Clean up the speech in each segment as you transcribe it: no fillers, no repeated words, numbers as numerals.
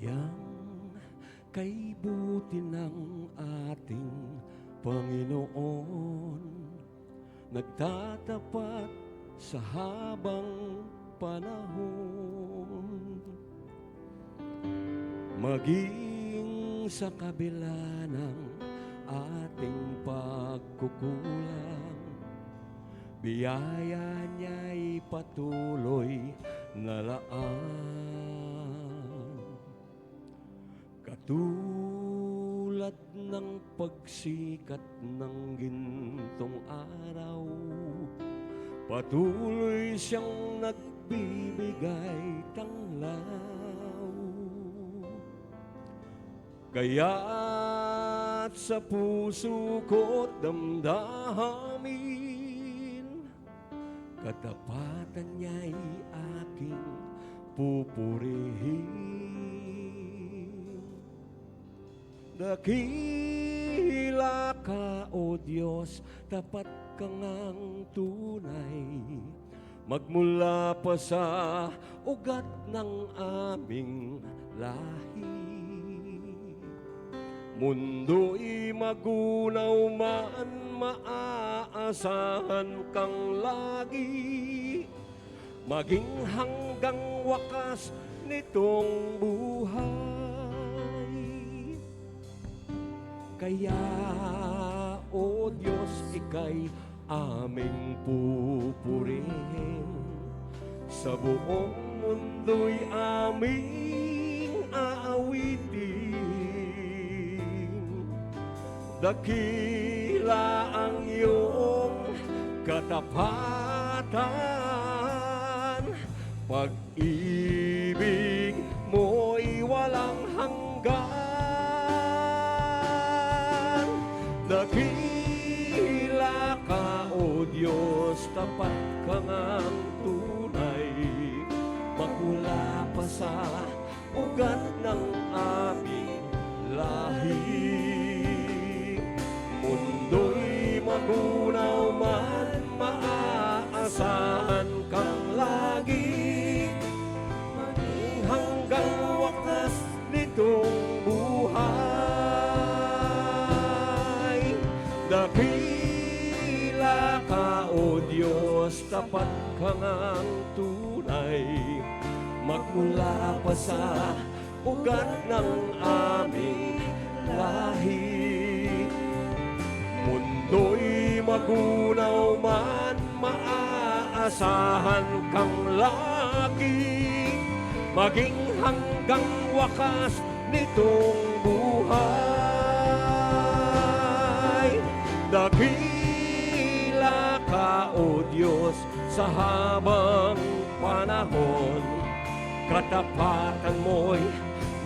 Sayang kay buti ng ating Panginoon, nagtatapat sa habang panahon. Maging sa kabila ng ating pagkukulang, biyaya niya'y patuloy na laan. Katulad ng pagsikat ng gintong araw, patuloy siyang nagbibigay tanglaw. Kaya't sa puso ko't damdamin, katapatan niya'y aking pupurihin. Dakila ka, O Diyos, tapat ka ngang tunay, magmula pa sa ugat ng aming lahi. Mundo'y magunaw man, maaasahan kang lagi, maging hanggang wakas nitong buhay. Kaya, O Diyos, ika'y aming pupurihin, sa buong mundo'y aming aawitin. Dakila ang iyong katapatan, pag-ibig mo'y walang hanggan. Dakila ka, O Diyos, tapat ka ngang tunay, magmula pa sa ugat ng aming lahi. Mundo'y magunaw man, maaasahan kang lagi, maging hanggang wakas nitong buhay. Dakila ka, O Diyos, tapat ka ngang tunay, magmula pa sa ugat ng aming lahi. Mundo'y magunaw man, maaasahan kang lagi, maging hanggang wakas nitong buhay. Dakila ka, O Diyos, sa habang panahon, katapatan mo'y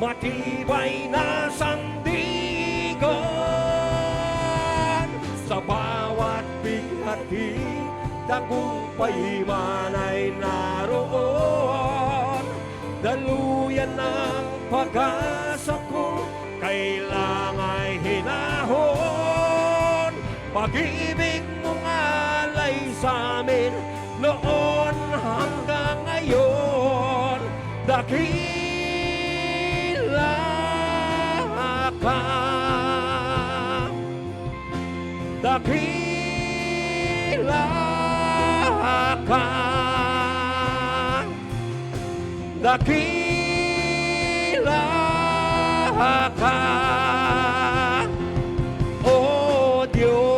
matibay na sandigan. Sa bawat bighati, tagumpay man ay naroon. Daluyan ng pag-asa ko, kailangan hinahon. Pag-ibig mong alay sa amin, noon hanggang ngayon. Dakila ka, dakila ka, dakila ka, O Diyos.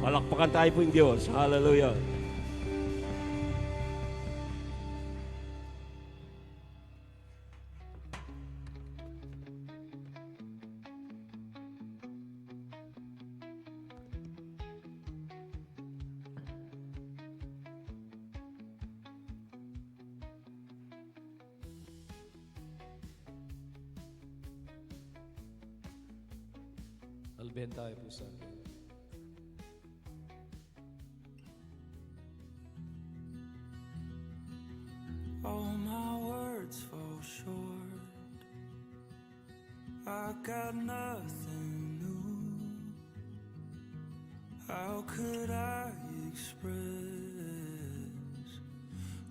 Palakpakan tayo po yung Diyos. Hallelujah. Alben tayo po sa akin. All my words fall short. got nothing new. How could I express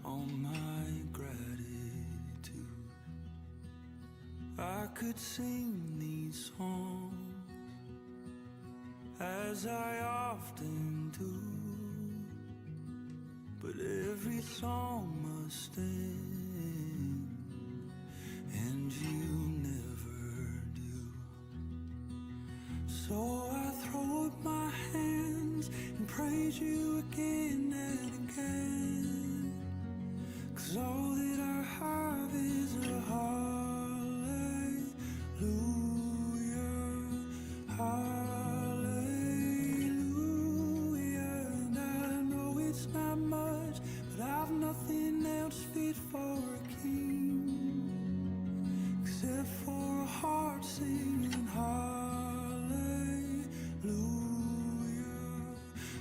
all my gratitude? I could sing these songs as I often do, but every song must end, and you never do. So I throw up my hands and praise you again and again, 'cause all that I have is a hallelujah, hallelujah. And I know it's not much, but I've nothing else fit for a king except for a heart singing hallelujah,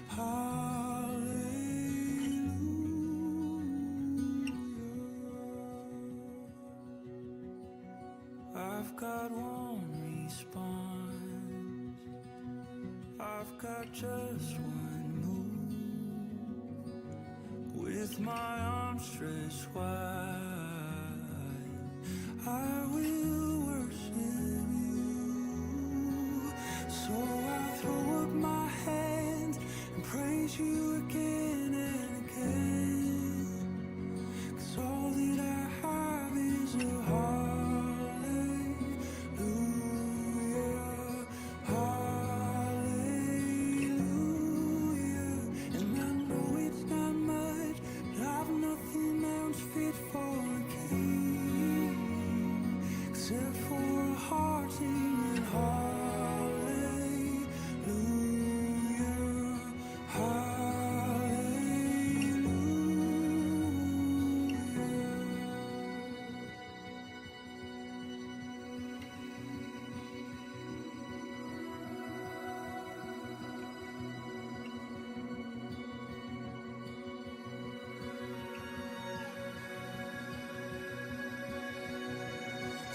hallelujah. I've got one response, I've got just one move. With my arms stretched wide, I will worship you. So I throw up my hands and praise you again and again, 'cause all that I have is a hallelujah, hallelujah. And I know it's not much, but I've nothing else fit for a king except for a heart singing hallelujah, hallelujah.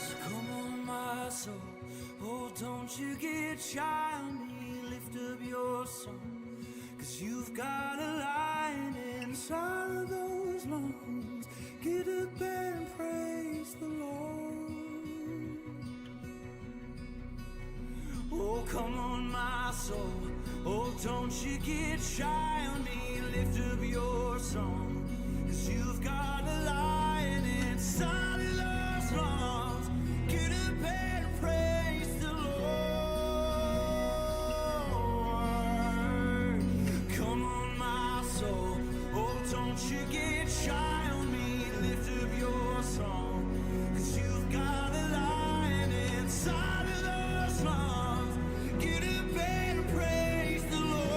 So come on, my soul, oh, don't you get shy on me, lift up your song, 'cause you've got a lion inside of those lungs. Get up and praise the Lord. Oh, come on, my soul, oh, don't you get shy on me, lift up your song, 'cause you've got a lion inside of those lungs. Get up and praise the Lord. Come on, my soul, oh, don't you get shy on me, lift up your song, 'cause you've got a lion inside of those lungs. Get up and praise the Lord.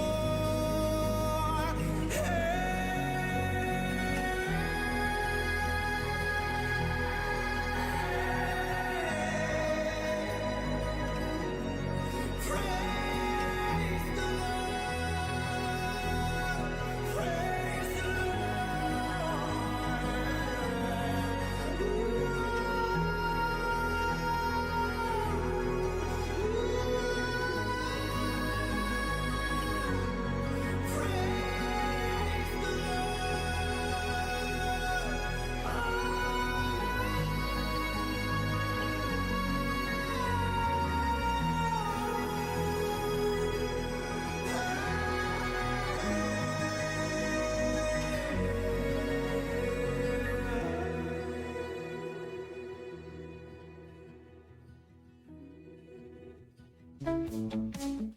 Praise the Lord. Praise the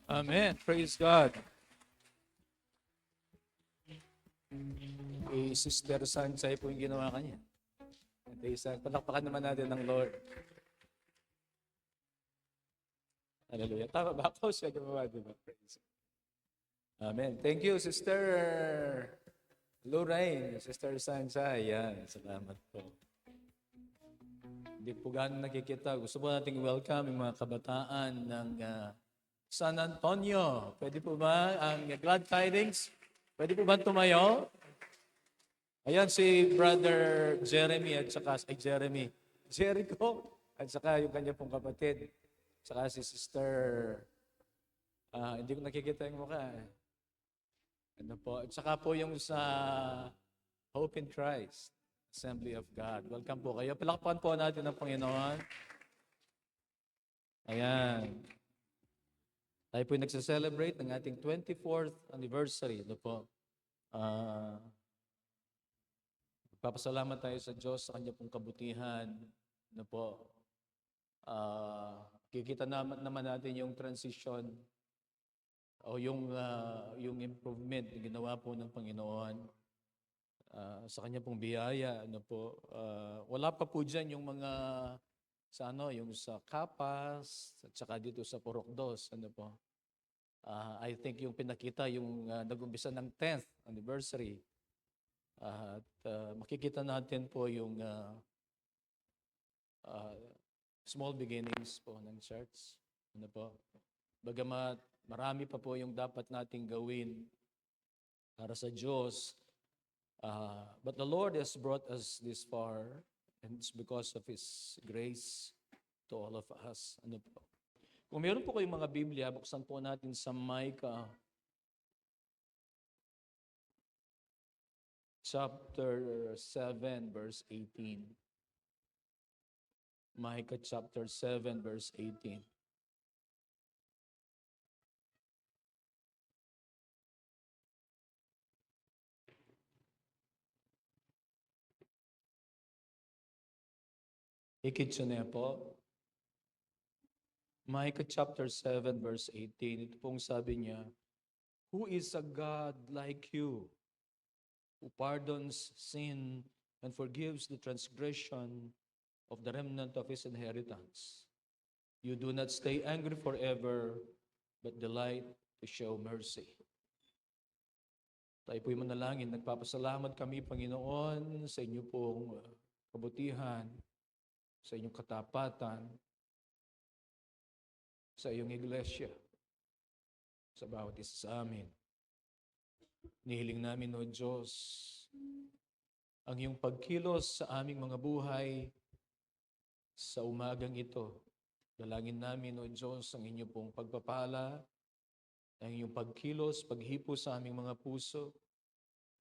Amen. Praise God. Eh, Sister Sanchay po yung ginawa kanya. Palakpakan naman natin ng Lord. Hallelujah. Tama ba ako? Siya gumawa, di ba? Praise God. Amen. Thank you, Sister Lorraine, Sister Sanchay. Yan, salamat po. Hindi po gano'n nakikita. Gusto po nating welcome yung mga kabataan ng San Antonio. Pwede po ba ang glad tidings? Pwede po ba tumayo? Ayan si Brother Jeremy at saka Jericho at saka yung kanya pong kapatid. Saka si Sister, hindi ko nakikita yung mukha. Ano po? At saka po yung sa Hope in Christ, Assembly of God. Welcome po kayo. Palakpakan po natin ang Panginoon. Ayan. Tayo po nagsa-celebrate ng ating 24th anniversary. Ano po? Papasalamat tayo sa Diyos sa kanya pong kabutihan. Ano po? Kikita naman natin yung transition o yung improvement na ginawa po ng Panginoon sa kanya pong biyaya. Ano po? Wala pa po dyan yung mga yung sa Kapas at saka dito sa Porokdos. Ano po? I think yung pinakita yung nag-umpisa ng 10th anniversary. At makikita natin po yung small beginnings po ng church. Ano po? Bagamat marami pa po yung dapat nating gawin para sa Diyos. But the Lord has brought us this far, and it's because of His grace to all of us. Ano po? Kung meron po kayong mga Biblia, buksan po natin sa Micah chapter 7, verse 18. Micah chapter 7, verse 18. Ikitsune po. Micah chapter 7, verse 18. Ito pong sabi niya, "Who is a God like you, who pardons sin and forgives the transgression of the remnant of His inheritance? You do not stay angry forever, but delight to show mercy." Tayo po'y manalangin. Nagpapasalamat kami, Panginoon, sa inyo pong kabutihan, sa inyong katapatan, sa iyong iglesia, sa bawat isa sa amin. Nihiling namin, O Diyos, ang iyong pagkilos sa aming mga buhay sa umagang ito. Dalangin namin, O Diyos, ang inyong pong pagpapala, ang inyong pagkilos, paghipo sa aming mga puso.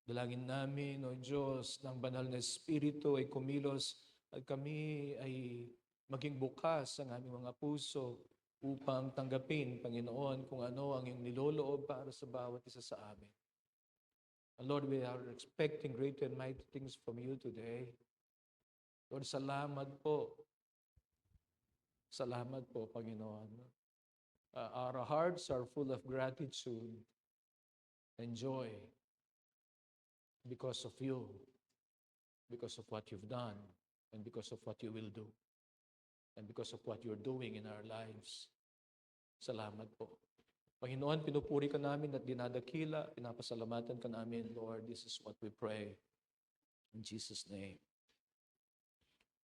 Dalangin namin, O Diyos, ng banal na Espiritu ay kumilos at kami ay maging bukas ang aming mga puso upang tanggapin, Panginoon, kung ano ang iyong niloloob para sa bawat isa sa amin. And Lord, we are expecting great and mighty things from you today. Lord, salamat po. Salamat po, Panginoon. Our hearts are full of gratitude and joy because of you, because of what you've done, and because of what you will do, and because of what you're doing in our lives. Salamat po. Panginoon, pinupuri ka namin at dinadakila, pinapasalamatan ka namin, Lord. This is what we pray. In Jesus' name.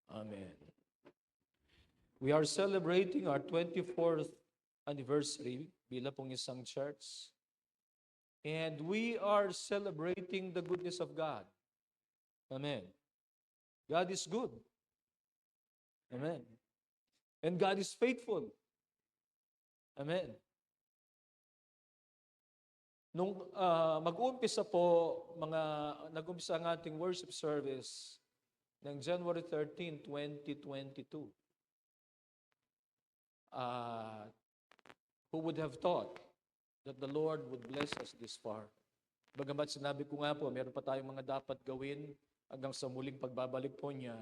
Amen. We are celebrating our 24th anniversary bilang pong isang church. And we are celebrating the goodness of God. Amen. God is good. Amen. And God is faithful. Amen. Nung mag-uumpisa po, nag-umpisa ang ating worship service ng January 13, 2022. Who would have thought that the Lord would bless us this far? Bagamat sinabi ko nga po, meron pa tayong mga dapat gawin hanggang sa muling pagbabalik po niya.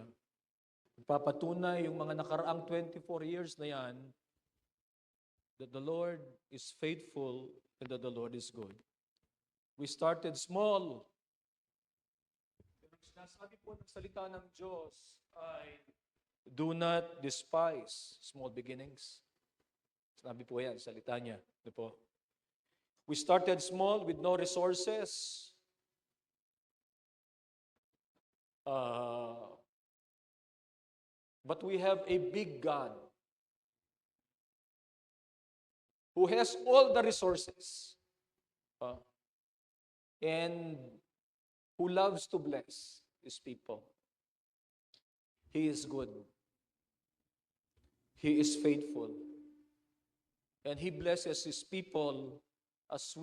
Papatunay yung mga nakaraang 24 years na yan that the Lord is faithful and that the Lord is good. We started small. Pero sinasabi po ng salita ng Diyos ay do not despise small beginnings. Sinabi po yan, salita niya. Ano po? We started small with no resources. But we have a big God who has all the resources and who loves to bless His people. He is good. He is faithful. And He blesses His people as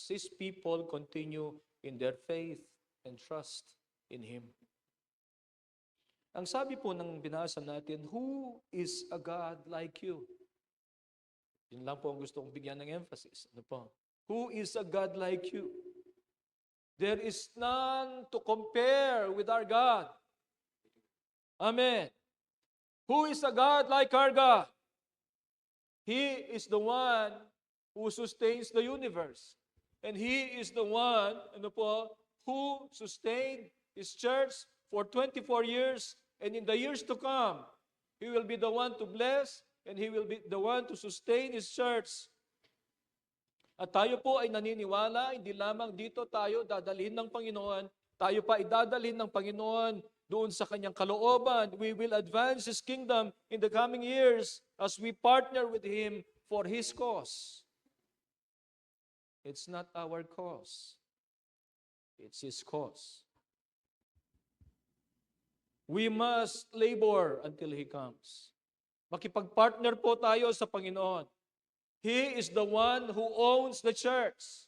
His people continue in their faith and trust in Him. Ang sabi po ng binasa natin, who is a God like you? Yun lang po ang gusto kong bigyan ng emphasis. Ano po? Who is a God like you? There is none to compare with our God. Amen. Who is a God like our God? He is the one who sustains the universe. And He is the one, ano po, who sustained His church for 24 years. And in the years to come, He will be the one to bless and He will be the one to sustain His church. At tayo po ay naniniwala, hindi lamang dito tayo dadalhin ng Panginoon, tayo pa idadalhin ng Panginoon doon sa kanyang kalooban. We will advance His kingdom in the coming years as we partner with Him for His cause. It's not our cause. It's His cause. We must labor until He comes. Makipag-partner po tayo sa Panginoon. He is the one who owns the church.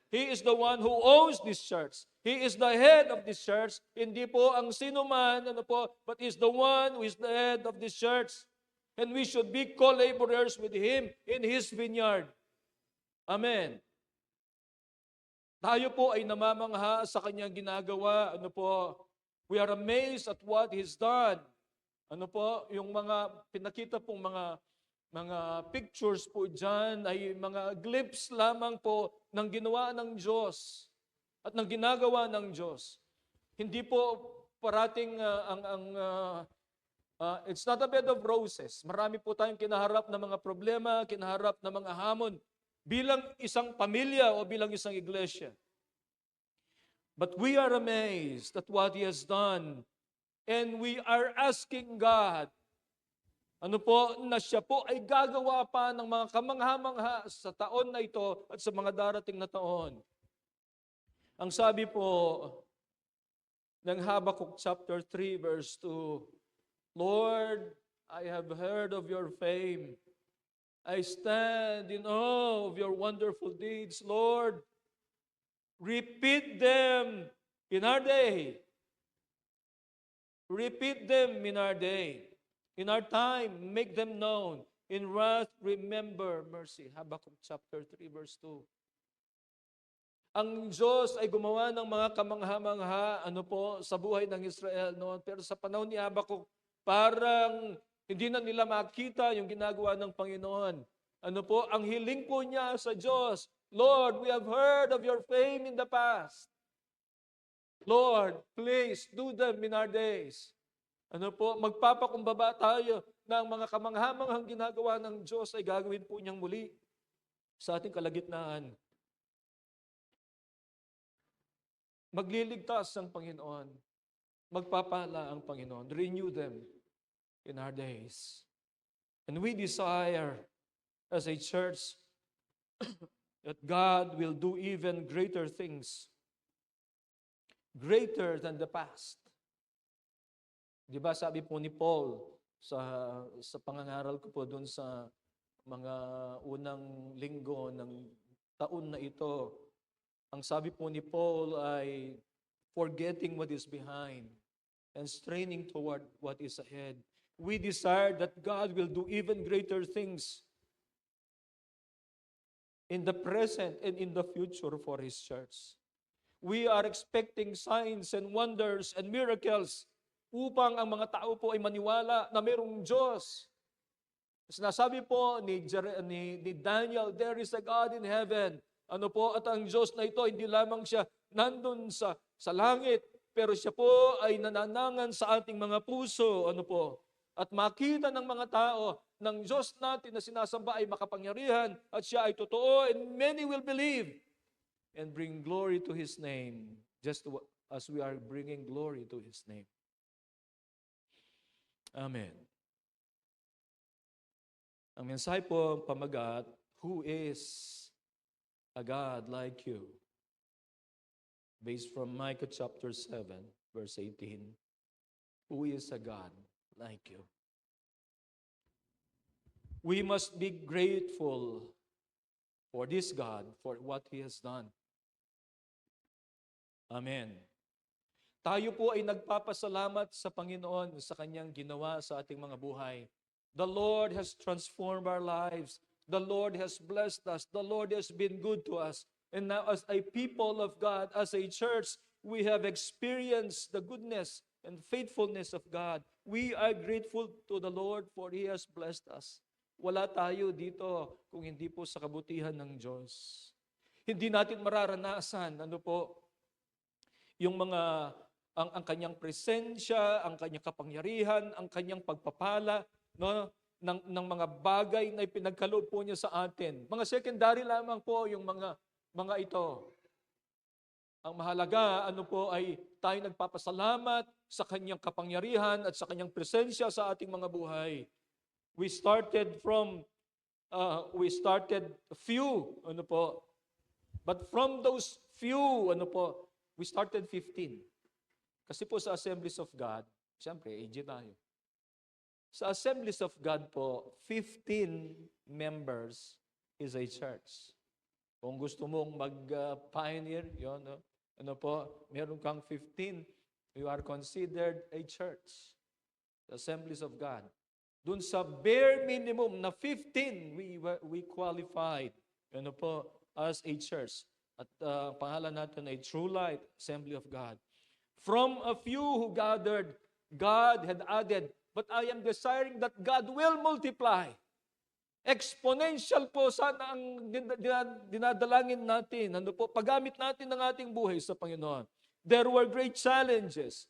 He is the one who owns this church. He is the head of this church. Hindi po ang sino man, but is the one who is the head of this church. And we should be co-laborers with Him in His vineyard. Amen. Tayo po ay namamangha sa kanyang ginagawa. We are amazed at what He's done. Yung mga pinakita pong mga pictures po dyan ay mga glimpse lamang po ng ginawa ng Diyos at ng ginagawa ng Diyos. Hindi po parating it's not a bed of roses. Marami po tayong kinaharap na mga problema, kinaharap na mga hamon bilang isang pamilya o bilang isang iglesia. But we are amazed at what He has done. And we are asking God, na Siya po ay gagawa pa ng mga kamangha-mangha sa taon na ito at sa mga darating na taon. Ang sabi po ng Habakkuk chapter 3 verse 2, Lord, I have heard of your fame. I stand in awe of your wonderful deeds. Lord, repeat them in our day. Repeat them in our day. In our time, make them known. In wrath, remember mercy. Habakkuk chapter 3 verse 2. Ang Diyos ay gumawa ng mga kamangha-mangha sa buhay ng Israel noon. Pero sa panahon ni Habakkuk, parang hindi na nila makita yung ginagawa ng Panginoon. Ang hiling po niya sa Diyos, Lord, we have heard of your fame in the past. Lord, please do them in our days. Magpapakumbaba tayo ng mga kamangha-manghang ginagawa ng Diyos ay gagawin po niyang muli sa ating kalagitnaan. Magliligtas ang Panginoon. Magpapala ang Panginoon. Renew them in our days. And we desire as a church that God will do even greater things. Greater than the past. Di ba sabi po ni Paul sa pangangaral ko po doon sa mga unang linggo ng taon na ito, ang sabi po ni Paul ay forgetting what is behind and straining toward what is ahead. We desire that God will do even greater things in the present and in the future for His church. We are expecting signs and wonders and miracles upang ang mga tao po ay maniwala na mayroong Diyos. Sinasabi po ni Daniel, there is a God in heaven. At ang Diyos na ito, hindi lamang siya nandun sa langit, pero siya po ay nananangan sa ating mga puso. At makita ng mga tao ng Diyos natin na sinasamba ay makapangyarihan at siya ay totoo, and many will believe and bring glory to His name, just as we are bringing glory to His name. Amen. Ang mensahe po, pamagat, who is a God like you? Based from Micah chapter 7, verse 18. Who is a God like you? We must be grateful for this God, for what He has done. Amen. Tayo po ay nagpapasalamat sa Panginoon sa Kanyang ginawa sa ating mga buhay. The Lord has transformed our lives. The Lord has blessed us. The Lord has been good to us. And now as a people of God, as a church, we have experienced the goodness and faithfulness of God. We are grateful to the Lord for He has blessed us. Wala tayo dito kung hindi po sa kabutihan ng Diyos. Hindi natin mararanasan, yung mga ang kanyang presensya, ang kanyang kapangyarihan, ang kanyang pagpapala, no, ng mga bagay na ipinagkaloob po niya sa atin. Mga secondary lamang po yung mga ito. Ang mahalaga, ay tayo nagpapasalamat sa kanyang kapangyarihan at sa kanyang presensya sa ating mga buhay. We started few, but from those few, we started 15. Kasi po sa Assemblies of God, siyempre, AG tayo. Sa Assemblies of God po, 15 members is a church. Kung gusto mong mag-pioneer, meron kang 15, you are considered a church. The Assemblies of God. Dun sa bare minimum na 15, we qualified, as a church. At pangalan natin ay True Light, Assembly of God. From a few who gathered, God had added, but I am desiring that God will multiply. Exponential po sana ang dinadalangin natin. Paggamit natin ng ating buhay sa Panginoon. There were great challenges.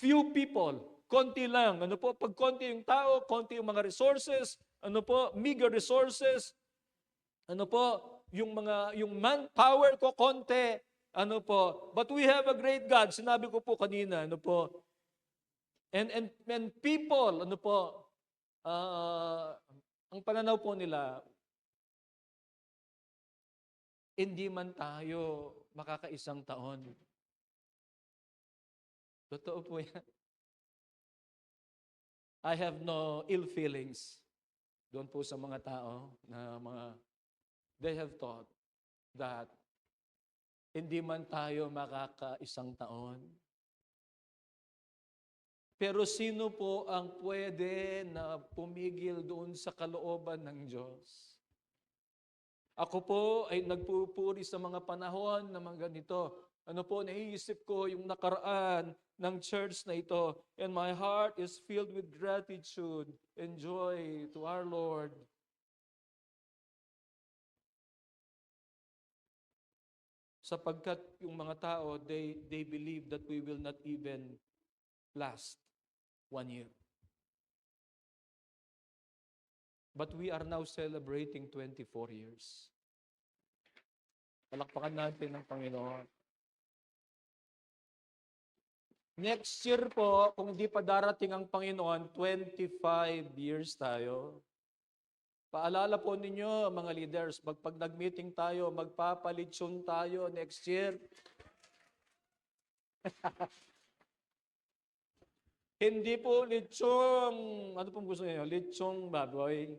Few people, konti lang. Pag konti yung tao, konti yung mga resources, meager resources, yung manpower ko konti, but we have a great God. Sinabi ko po kanina, and people, ang pananaw po nila, hindi man tayo makakaisang taon. Totoo po yan. I have no ill feelings doon po sa mga tao na they have thought that hindi man tayo makakaisang taon. Pero sino po ang pwede na pumigil doon sa kalooban ng Diyos? Ako po ay nagpupuri sa mga panahon na mga ganito. Naiisip ko yung nakaraan ng church na ito. And my heart is filled with gratitude and joy to our Lord. Sapagkat yung mga tao, they believe that we will not even last 1 year. But we are now celebrating 24 years. Palakpakan natin ng Panginoon. Next year po, kung hindi pa darating ang Panginoon, 25 years tayo. Paalala po ninyo, mga leaders, pag nag-meeting tayo, magpapalitsyon tayo next year. Hindi po litsong, ano pong gusto niyo? Litsong baboy.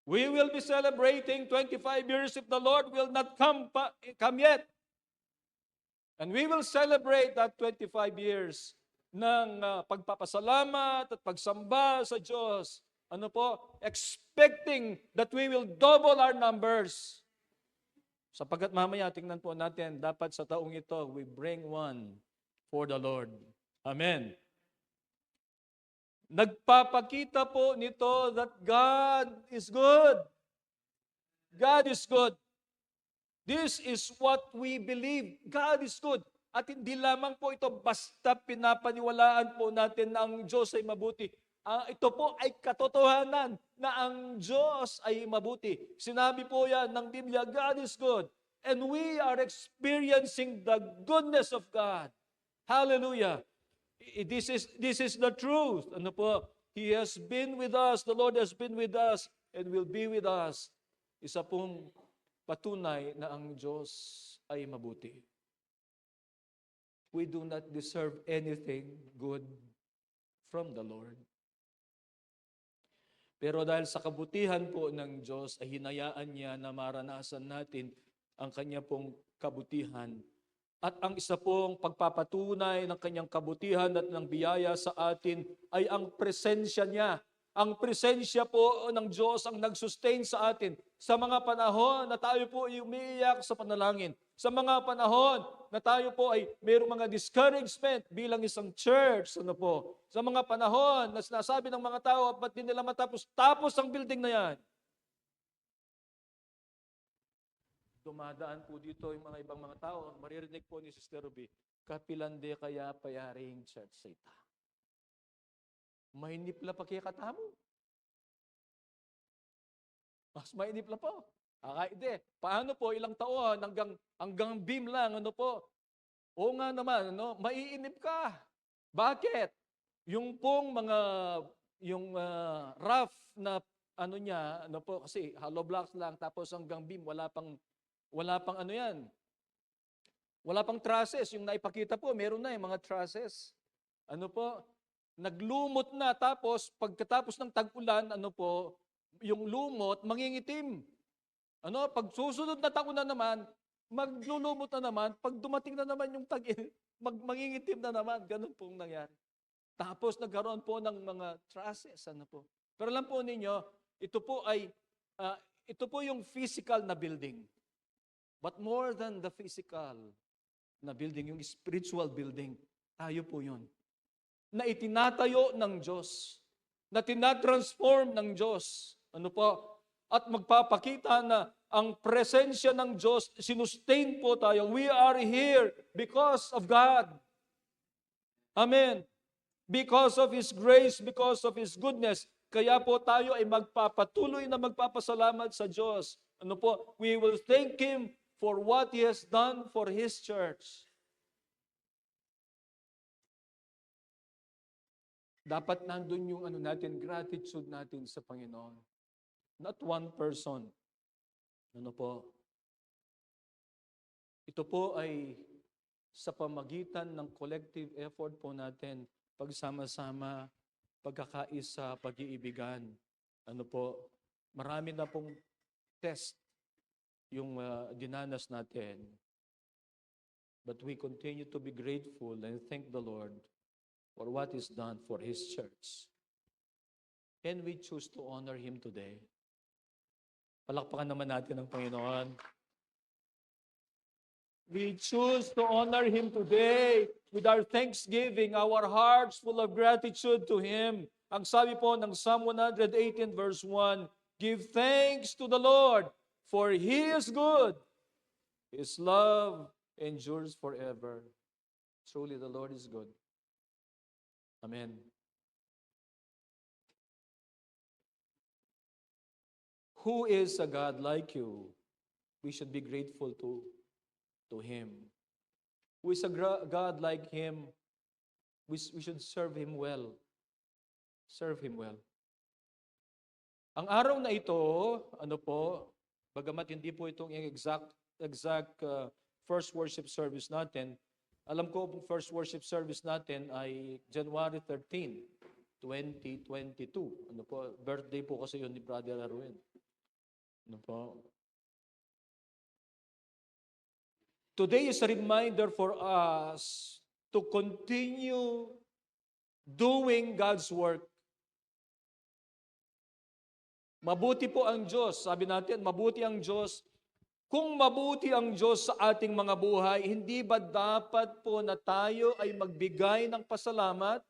We will be celebrating 25 years if the Lord will not come yet. And we will celebrate that 25 years ng pagpapasalamat at pagsamba sa Diyos. Expecting that we will double our numbers. Sapagkat mamaya, tingnan po natin, dapat sa taong ito, we bring one for the Lord. Amen. Nagpapakita po nito that God is good. God is good. This is what we believe. God is good. At hindi lamang po ito basta pinapaniwalaan po natin na ang Diyos ay mabuti. Ito po ay katotohanan na ang Diyos ay mabuti. Sinabi po yan ng Biblia, God is good. And we are experiencing the goodness of God. Hallelujah. This is the truth. He has been with us. The Lord has been with us and will be with us. Isa pong patunay na ang Diyos ay mabuti. We do not deserve anything good from the Lord. Pero dahil sa kabutihan po ng Diyos, ay hinayaan niya na maranasan natin ang kanya pong kabutihan. At ang isa pong pagpapatunay ng kanyang kabutihan at ng biyaya sa atin ay ang presensya niya. Ang presensya po ng Diyos ang nag-sustain sa atin sa mga panahon na tayo po ay umiiyak sa panalangin. Sa mga panahon na tayo po ay mayroong mga discouragement bilang isang church. Ano po? Sa mga panahon na sinasabi ng mga tao, ba't di nila matapos ang building na yan? Dumadaan po dito yung mga ibang mga tao. Maririnig po ni Sister Ruby, kapilande kaya payaring church sa ita. Mainip la pakikatamo. Mas mainip la po. Akaide. Paano po ilang taon hanggang beam lang ano po? Oo nga naman, ano, maiinip ka. Bakit? Yung pong mga rough na ano niya, ano po kasi hollow blocks lang tapos hanggang beam wala pang ano yan. Wala pang trusses. Yung naipakita po, meron na yung mga trusses. Ano po? Naglumot na tapos pagkatapos ng tag-ulan, ano po, yung lumot mangingitim. Ano, pag susunod na taon na naman, maglulumot na naman, pag dumating na naman yung mangingitim na naman, ganun pong nangyari. Tapos nagkaroon po ng mga trusses, ano po. Pero alam po ninyo, ito po yung physical na building. But more than the physical na building, yung spiritual building, tayo po yun. Na itinatayo ng Diyos, na tinatransform ng Diyos. Ano po? At magpapakita na ang presensya ng Diyos, sinustain po tayo. We are here because of God. Amen. Because of His grace, because of His goodness. Kaya po tayo ay magpapatuloy na magpapasalamat sa Diyos. Ano po? We will thank Him for what He has done for His church. Dapat nandun yung gratitude natin sa Panginoon. Not one person. Ano po? Ito po ay sa pamagitan ng collective effort po natin, pagsama-sama, pagkakaisa, pag-iibigan. Ano po? Marami na pong test yung dinanas natin. But we continue to be grateful and thank the Lord for what is done for His church. And we choose to honor Him today. Palakpakan naman natin ang Panginoon. We choose to honor Him today with our thanksgiving, our hearts full of gratitude to Him. Ang sabi po ng Psalm 118 verse 1, give thanks to the Lord, for He is good. His love endures forever. Truly the Lord is good. Amen. Who is a God like you? We should be grateful to Him. Who is a God like Him? We should serve Him well. Serve Him well. Ang araw na ito, ano po, bagamat hindi po itong exact first worship service natin, alam ko ang first worship service natin ay January 13, 2022. Ano po, birthday po kasi yun ni Brother Arwin. Ano po? Today is a reminder for us to continue doing God's work. Mabuti po ang Diyos. Sabi natin, mabuti ang Diyos. Kung mabuti ang Diyos sa ating mga buhay, hindi ba dapat po na tayo ay magbigay ng pasalamat,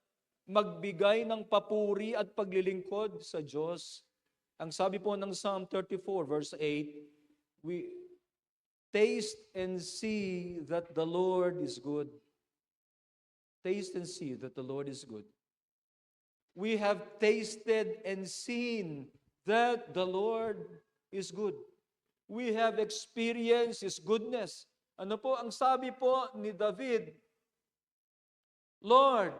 magbigay ng papuri at paglilingkod sa Diyos? Ang sabi po ng Psalm 34 verse 8, we taste and see that the Lord is good. Taste and see that the Lord is good. We have tasted and seen that the Lord is good. We have experienced His goodness. Ano po ang sabi po ni David? Lord,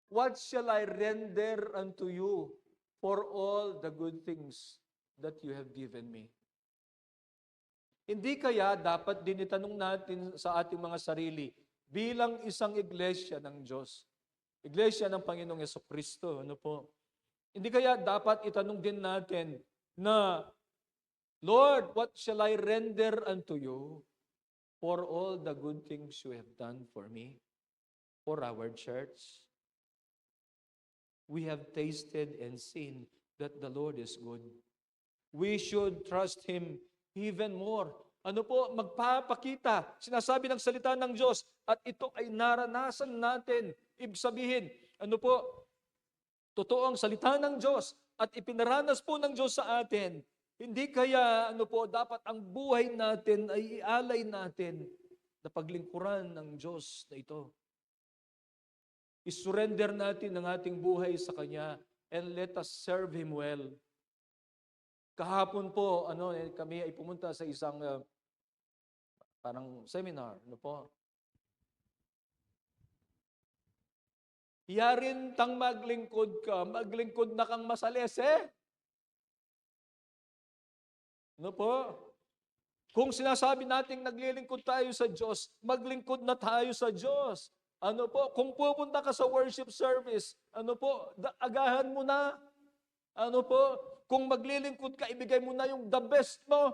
what shall I render unto you for all the good things that you have given me? Hindi kaya dapat din itanong natin sa ating mga sarili bilang isang iglesia ng Diyos, Iglesia ng Panginoong Yesukristo, ano po? Hindi kaya dapat itanong din natin na, Lord, what shall I render unto you for all the good things you have done for me, for our church? We have tasted and seen that the Lord is good. We should trust Him even more. Ano po, magpapakita, sinasabi ng salita ng Diyos, at ito ay naranasan natin. Ibig sabihin, ano po, totoo ang salita ng Diyos at ipinaranas po ng Diyos sa atin. Hindi kaya, ano po, dapat ang buhay natin ay ialay natin na paglingkuran ng Diyos na ito. I-surrender natin ang ating buhay sa Kanya and let us serve Him well. Kahapon po, kami ay pumunta sa isang parang seminar, ano po. Yarin tang maglingkod ka, maglingkod na kang masalese. Ano po? Kung sinasabi nating naglilingkod tayo sa Diyos, maglingkod na tayo sa Diyos. Ano po? Kung pupunta ka sa worship service, ano po? Agahan mo na. Ano po? Kung maglilingkod ka, ibigay mo na yung the best mo.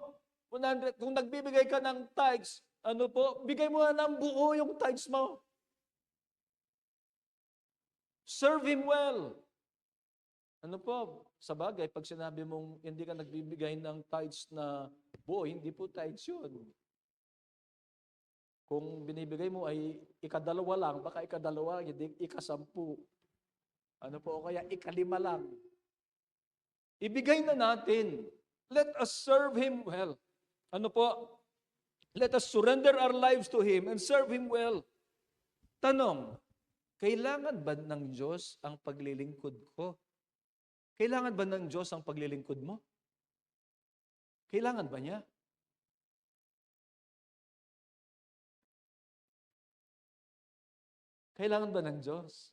100. Kung nagbibigay ka ng tithes, ano po? Bigay mo na ng buo yung tithes mo. Serve Him well. Ano po? Sa bagay, pag sinabi mong hindi ka nagbibigay ng tithes na buo, hindi po tithes yun. Kung binibigay mo ay ikadalawa lang, baka ikadalawa, hindi ikasampu. Ano po? O kaya ikalima lang. Ibigay na natin. Let us serve Him well. Ano po? Let us surrender our lives to Him and serve Him well. Tanong, kailangan ba ng Diyos ang paglilingkod ko? Kailangan ba ng Diyos ang paglilingkod mo? Kailangan ba niya? Kailangan ba ng Diyos?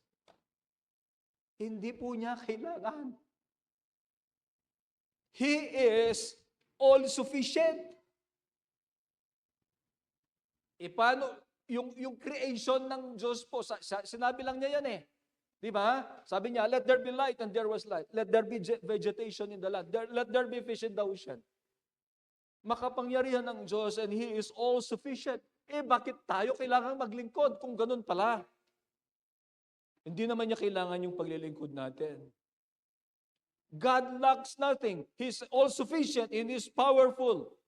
Hindi po niya kailangan. He is all-sufficient. Paano? Yung creation ng Diyos po, sinabi lang niya yan eh. Di ba? Sabi niya, let there be light and there was light. Let there be vegetation in the land. Let there be fish in the ocean. Makapangyarihan ng Diyos and He is all-sufficient. Bakit tayo kailangan maglingkod kung ganun pala? Hindi naman niya kailangan yung paglilingkod natin. God lacks nothing. He's all-sufficient and He's powerful.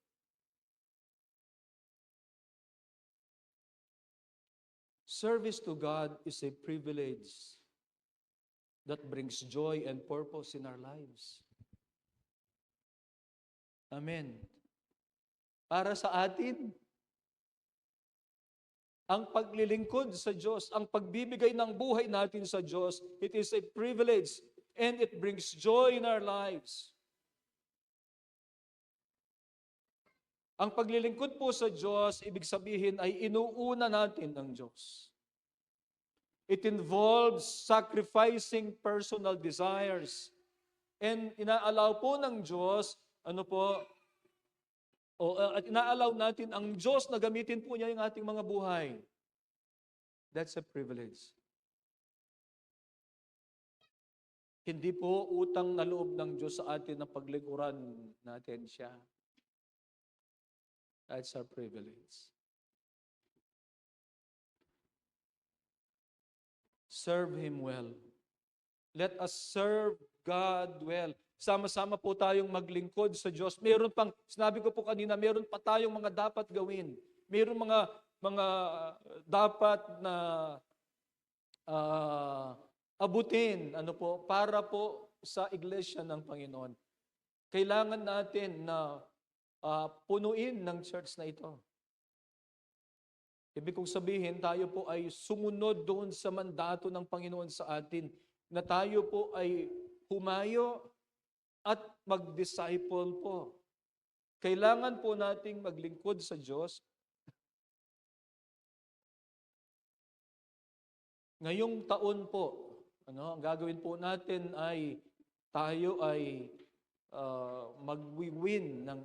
Service to God is a privilege that brings joy and purpose in our lives. Amen. Para sa atin, ang paglilingkod sa Diyos, ang pagbibigay ng buhay natin sa Diyos, it is a privilege and it brings joy in our lives. Ang paglilingkod po sa Diyos, ibig sabihin ay inuuna natin ang Diyos. It involves sacrificing personal desires. And inaalaw po ng Diyos, at inaalaw natin ang Diyos na gamitin po niya yung ating mga buhay. That's a privilege. Hindi po utang na loob ng Diyos sa atin na paglingkuran natin siya. That's our privilege. Serve Him well. Let us serve God well. Sama-sama po tayong maglingkod sa Diyos. Meron pang, sinabi ko po kanina, meron pa tayong mga dapat gawin. Meron mga dapat na abutin para po sa iglesia ng Panginoon. Kailangan natin na punuin ng church na ito. Ibig kong sabihin, tayo po ay sumunod doon sa mandato ng Panginoon sa atin, na tayo po ay humayo at mag-disciple po. Kailangan po nating maglingkod sa Diyos. Ngayong taon po, ang gagawin po natin ay tayo ay mag-win ng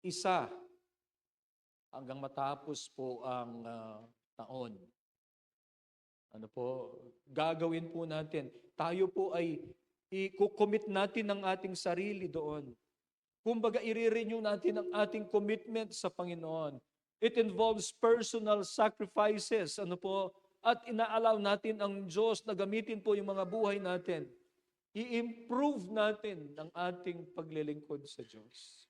isa hanggang matapos po ang taon. Ano po, gagawin po natin. Tayo po ay i-commit natin ang ating sarili doon. Kumbaga, i-renew natin ang ating commitment sa Panginoon. It involves personal sacrifices. Ano po? At inaalaw natin ang Diyos na gamitin po yung mga buhay natin. I-improve natin ang ating paglilingkod sa Diyos.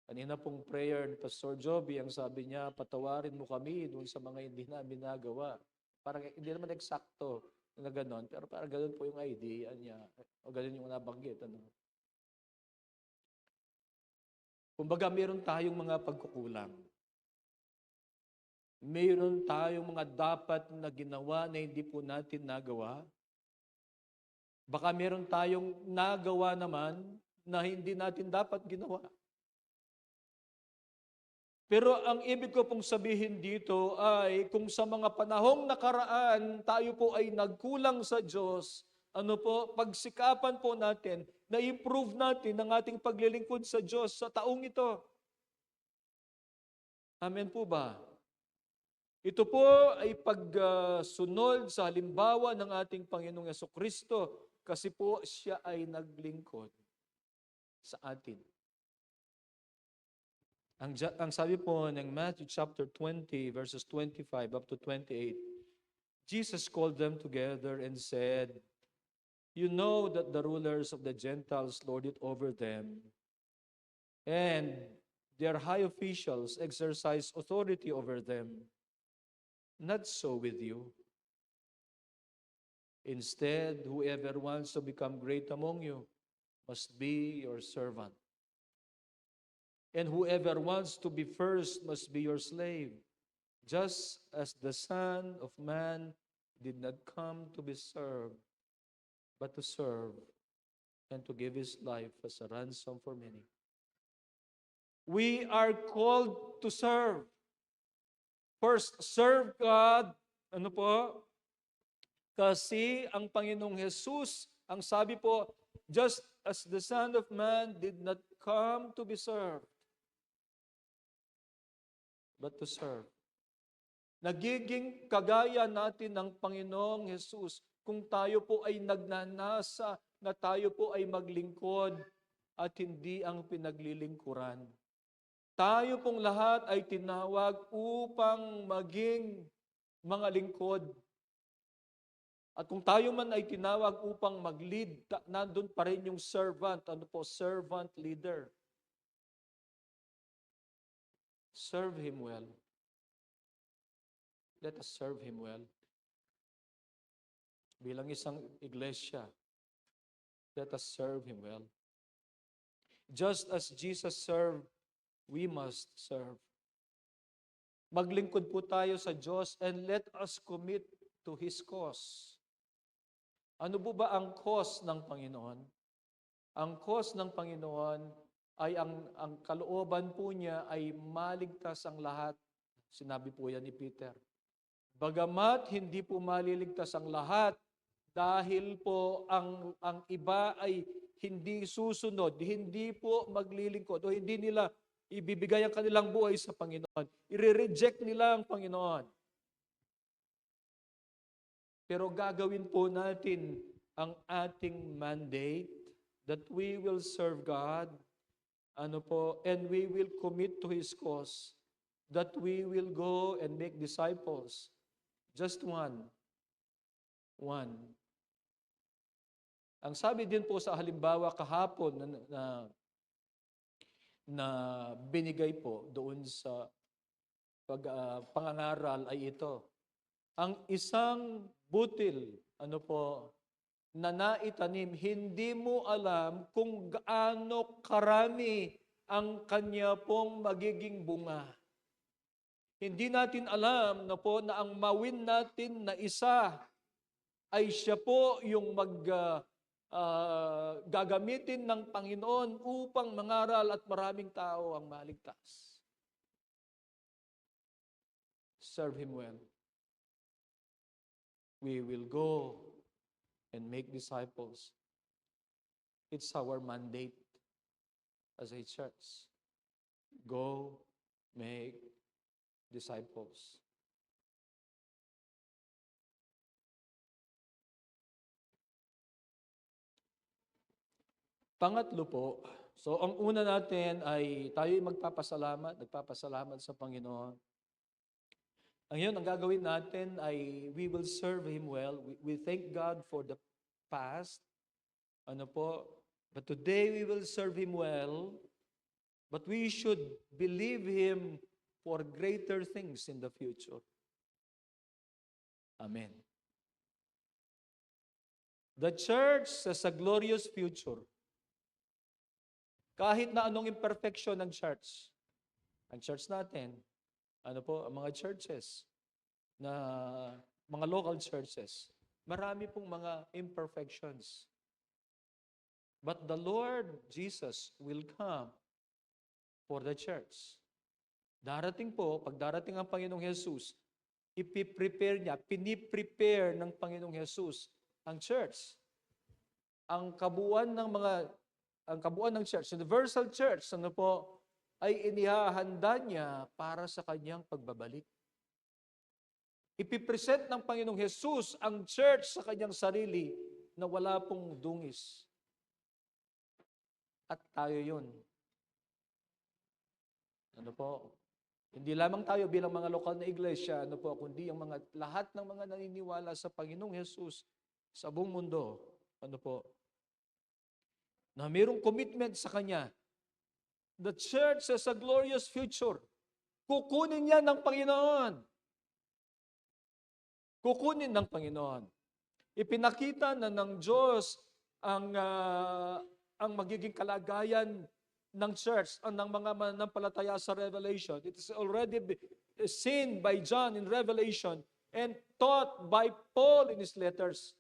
Kanina pong prayer ni Pastor Joby, ang sabi niya, patawarin mo kami doon sa mga hindi namin nagawa. Parang hindi naman eksakto na gano'n, pero parang gano'n po yung idea niya. O gano'n yung nabanggit. Ano? Kumbaga, meron tayong mga pagkukulang. Meron tayong mga dapat na ginawa na hindi po natin nagawa. Baka meron tayong nagawa naman na hindi natin dapat ginawa. Pero ang ibig ko pong sabihin dito ay kung sa mga panahong nakaraan tayo po ay nagkulang sa Diyos, ano po, pagsikapan po natin na improve natin ang ating paglilingkod sa Diyos sa taong ito. Amen po ba? Ito po ay pagsunod sa halimbawa ng ating Panginoong Yesukristo kasi po siya ay naglingkod sa atin. Ang sabi po ng Matthew chapter 20 verses 25 up to 28, Jesus called them together and said, "You know that the rulers of the Gentiles lord it over them, and their high officials exercise authority over them. Not so with you. Instead, whoever wants to become great among you must be your servant. And whoever wants to be first must be your slave, just as the Son of Man did not come to be served, but to serve and to give his life as a ransom for many." We are called to serve. First, serve God. Ano po? Kasi ang Panginoong Jesus, ang sabi po, just as the Son of Man did not come to be served, but to serve. Nagiging kagaya natin ng Panginoong Jesus kung tayo po ay nagnanasa na tayo po ay maglingkod at hindi ang pinaglilingkuran. Tayo pong lahat ay tinawag upang maging mga lingkod. At kung tayo man ay tinawag upang mag-lead, nandun pa rin yung servant. Ano po? Servant leader. Serve him well. Let us serve him well. Bilang isang iglesia, let us serve him well. Just as Jesus served, we must serve. Maglingkod po tayo sa Diyos and let us commit to His cause. Ano po ba ang cause ng Panginoon? Ang cause ng Panginoon ay ang kalooban po niya ay maligtas ang lahat. Sinabi po yan ni Peter. Bagamat hindi po maliligtas ang lahat dahil po ang iba ay hindi susunod, hindi po maglilingkod o hindi nila ibibigay ang kanilang buhay sa Panginoon. I-reject nila ang Panginoon. Pero gagawin po natin ang ating mandate that we will serve God, and we will commit to His cause, that we will go and make disciples. Just one. One. Ang sabi din po sa halimbawa kahapon na binigay po doon sa pangangaral ay ito. Ang isang butil, na naitanim, hindi mo alam kung gaano karami ang kanya pong magiging bunga. Hindi natin alam na ang mawin natin na isa ay siya po yung gagamitin ng Panginoon upang mangaral at maraming tao ang maligtas. Serve Him well. We will go and make disciples. It's our mandate as a church. Go make disciples. Pangatlo po, so ang una natin ay tayo'y nagpapasalamat sa Panginoon. Ang yun, ang gagawin natin ay we will serve Him well. We thank God for the past. Ano po? But today we will serve Him well. But we should believe Him for greater things in the future. Amen. The church has a glorious future. Kahit na anong imperfection ng church, ang church natin, ano po, ang mga churches, na mga local churches, marami pong mga imperfections. But the Lord Jesus will come for the church. Darating po, pag darating ang Panginoong Jesus, piniprepare ng Panginoong Jesus ang church. Ang kabuuan ng church, universal church, ano po, ay inihahanda niya para sa kanyang pagbabalik. Ipipresent ng Panginoong Jesus ang church sa kanyang sarili na wala pong dungis. At tayo yun. Ano po? Hindi lamang tayo bilang mga lokal na iglesia, ano po, kundi ang lahat ng mga naniniwala sa Panginoong Jesus sa buong mundo, ano po, na mayroong commitment sa Kanya. The church has a glorious future. Kukunin niya ng Panginoon. Kukunin ng Panginoon. Ipinakita na ng Diyos ang magiging kalagayan ng church, ng mga mananampalataya sa Revelation. It is already seen by John in Revelation and taught by Paul in his letters.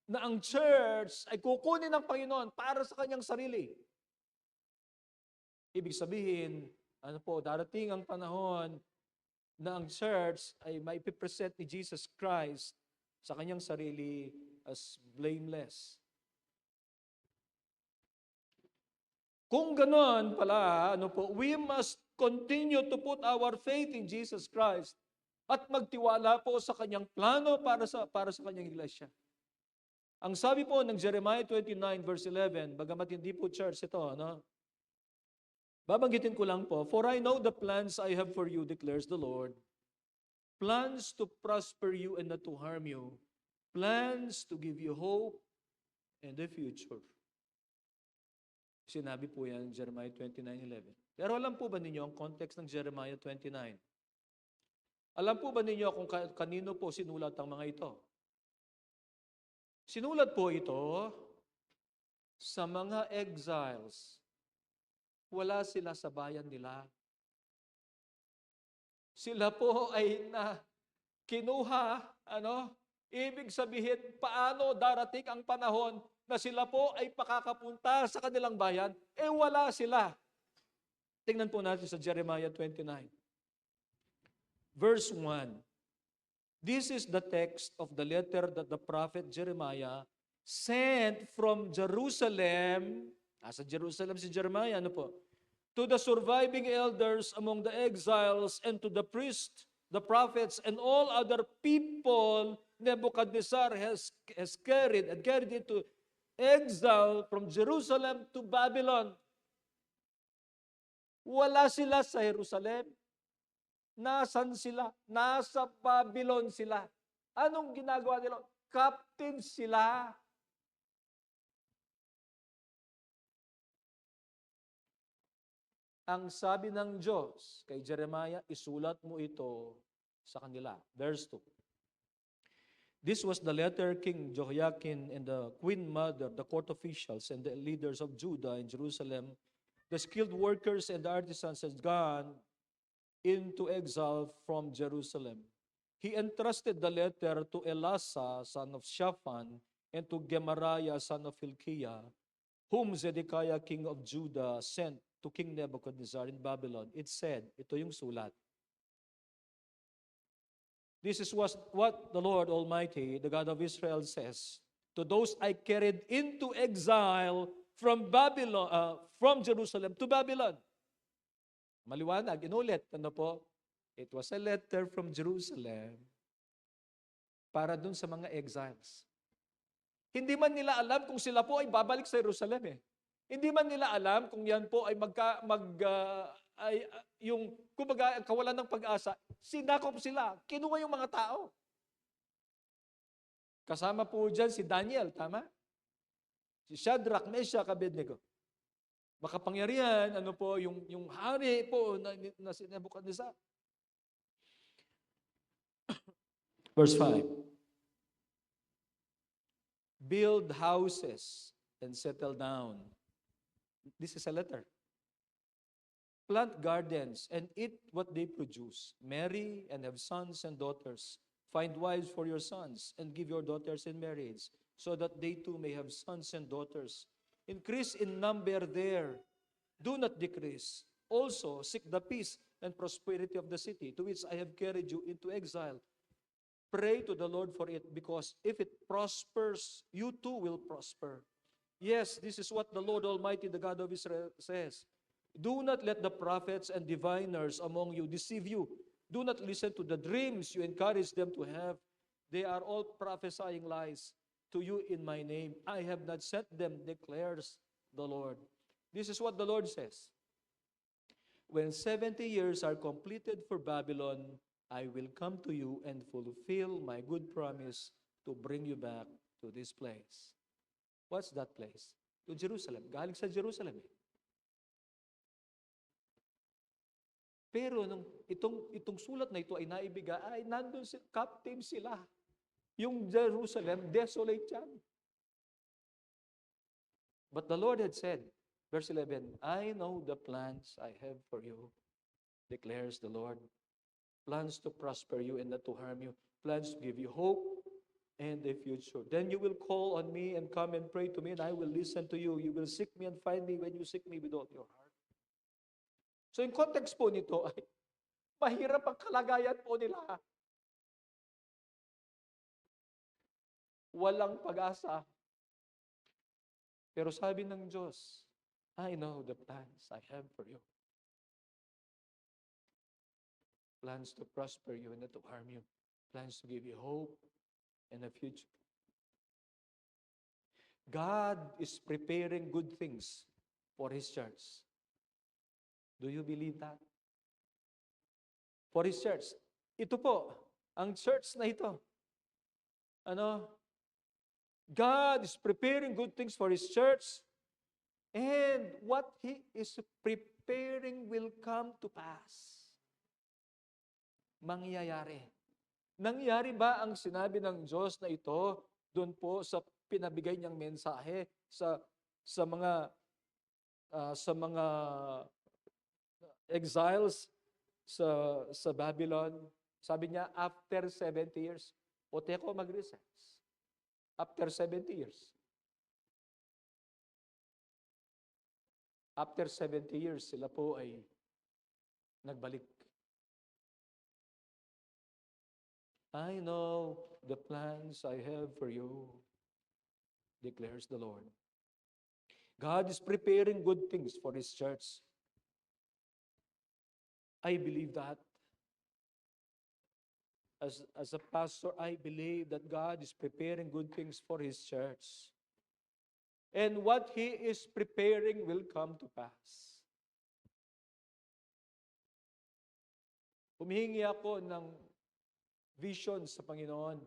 Na ang church ay kukunin ng Panginoon para sa kanyang sarili. Ibig sabihin, ano po, darating ang panahon na ang church ay maipipresent ni Jesus Christ sa kanyang sarili as blameless. Kung ganoon pala, ano po, we must continue to put our faith in Jesus Christ at magtiwala po sa kanyang plano para sa kanyang iglesia. Ang sabi po ng Jeremiah 29 verse 11, bagamat hindi po church ito, ano? Babanggitin ko lang po, for I know the plans I have for you, declares the Lord. Plans to prosper you and not to harm you. Plans to give you hope and the future. Sinabi po yan Jeremiah 29:11. Pero alam po ba ninyo ang context ng Jeremiah 29? Alam po ba ninyo kung kanino po sinulat ang mga ito? Sinulat po ito sa mga exiles. Wala sila sa bayan nila. Sila po ay kinuha, ibig sabihin, paano darating ang panahon na sila po ay pakakapunta sa kanilang bayan? Wala sila. Tingnan po natin sa Jeremiah 29. Verse 1. This is the text of the letter that the prophet Jeremiah sent from Jerusalem. Sa Jerusalem si Jeremiah, to the surviving elders among the exiles and to the priests, the prophets, and all other people Nebuchadnezzar has carried into exile from Jerusalem to Babylon. Wala sila sa Jerusalem. Nasaan sila? Nasa Babylon sila. Anong ginagawa nila? Captain sila. Ang sabi ng Diyos kay Jeremiah, isulat mo ito sa kanila. Verse 2. This was the letter King Jehoiakim and the queen mother, the court officials, and the leaders of Judah and Jerusalem, the skilled workers and the artisans had gone into exile from Jerusalem. He entrusted the letter to Elasa, son of Shaphan, and to Gemariah, son of Hilkiah, whom Zedekiah, king of Judah, sent to King Nebuchadnezzar in Babylon. It said, ito yung sulat. This is what the Lord Almighty, the God of Israel, says, to those I carried into exile from Babylon, from Jerusalem to Babylon. Maliwanag, inulit, it was a letter from Jerusalem para dun sa mga exiles. Hindi man nila alam kung sila po ay babalik sa Jerusalem eh. Hindi man nila alam kung yan po ay yung kumbaga kawalan ng pag-asa, sinakop sila, kinuha yung mga tao. Kasama po dyan si Daniel, tama? Si Shadrach, Meshach, Abednego. Makapangyarihan, ano po, yung hari po na si Nebuchadnezzar. Verse 5. Build houses and settle down. This is a letter. Plant gardens and eat what they produce. Marry and have sons and daughters. Find wives for your sons and give your daughters in marriage, so that they too may have sons and daughters. Increase in number there. Do not decrease. Also, seek the peace and prosperity of the city to which I have carried you into exile. Pray to the Lord for it, because if it prospers, you too will prosper. Yes, this is what the Lord Almighty, the God of Israel, says. Do not let the prophets and diviners among you deceive you. Do not listen to the dreams you encourage them to have. They are all prophesying lies to you in my name. I have not sent them, declares the Lord. This is what the Lord says. When 70 years are completed for Babylon, I will come to you and fulfill my good promise to bring you back to this place. What's that place? To Jerusalem. Galing sa Jerusalem eh. Pero nung itong sulat na ito ay naibigay, ay nandun captive sila. Yung Jerusalem, desolate yan. But the Lord had said, verse 11, I know the plans I have for you, declares the Lord. Plans to prosper you and not to harm you. Plans to give you hope and a future. Then you will call on me and come and pray to me, and I will listen to you. You will seek me and find me when you seek me with all your heart. So yung context po nito ay mahirap ang kalagayan po nila. Walang pag-asa. Pero sabi ng Diyos, I know the plans I have for you. Plans to prosper you and not to harm you. Plans to give you hope and a future. God is preparing good things for His church. Do you believe that? For His church. Ito po, ang church na ito. God is preparing good things for His church, and what He is preparing will come to pass. Mangyayari. Nangyari ba ang sinabi ng Diyos na ito doon po sa pinabigay niyang mensahe sa mga exiles sa Babylon? Sabi niya, after 70 years, o teko mag-research. After 70 years. After 70 years, sila po ay nagbalik. I know the plans I have for you, declares the Lord. God is preparing good things for His church. I believe that. As a pastor, I believe that God is preparing good things for His church. And what He is preparing will come to pass. Humihingi ako ng vision sa Panginoon.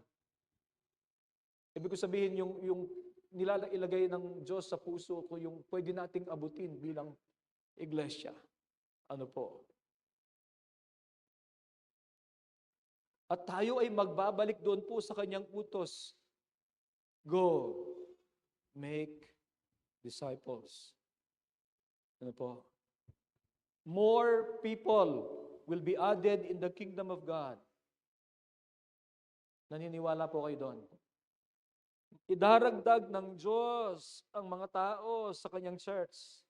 Ibig ko sabihin, yung ilagay ng Diyos sa puso ko, yung pwede nating abutin bilang iglesia. Ano po? At tayo ay magbabalik doon po sa kanyang utos. Go, make disciples. Ano po? More people will be added in the kingdom of God. Naniniwala po kayo doon. Idaragdag ng Diyos ang mga tao sa kanyang church.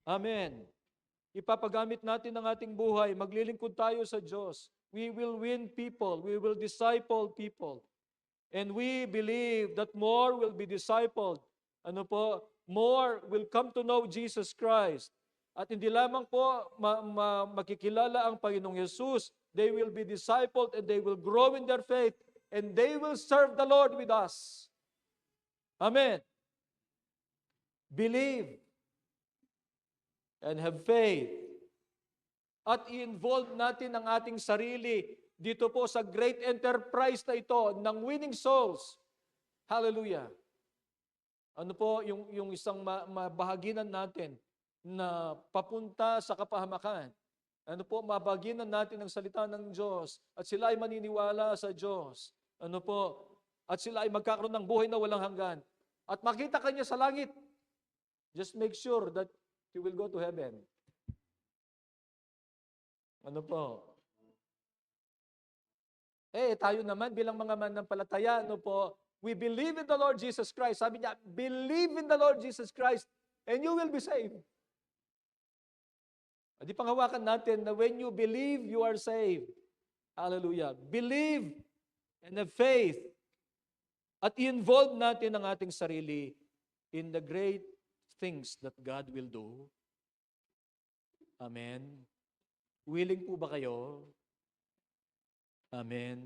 Amen. Ipapagamit natin ang ating buhay. Maglilingkod tayo sa Diyos. We will win people. We will disciple people. And we believe that more will be discipled. Ano po? More will come to know Jesus Christ. At hindi lamang po makikilala ang Panginoong Yesus, they will be discipled and they will grow in their faith and they will serve the Lord with us. Amen. Believe and have faith. At i-involve natin ang ating sarili dito po sa great enterprise na ito ng winning souls. Hallelujah. Ano po yung isang mabahaginan natin na papunta sa kapahamakan. Ano po, mabaginan natin ang salita ng Diyos at sila ay maniniwala sa Diyos. Ano po, at sila ay magkakaroon ng buhay na walang hanggan. At makita kanya sa langit. Just make sure that you will go to heaven. Ano po? Tayo naman bilang mga mananampalataya, ano po, we believe in the Lord Jesus Christ. Sabi niya, believe in the Lord Jesus Christ and you will be saved. Di panghawakan natin na when you believe, you are saved. Hallelujah. Believe and have faith. At i-involve natin ang ating sarili in the great things that God will do. Amen. Willing po ba kayo? Amen.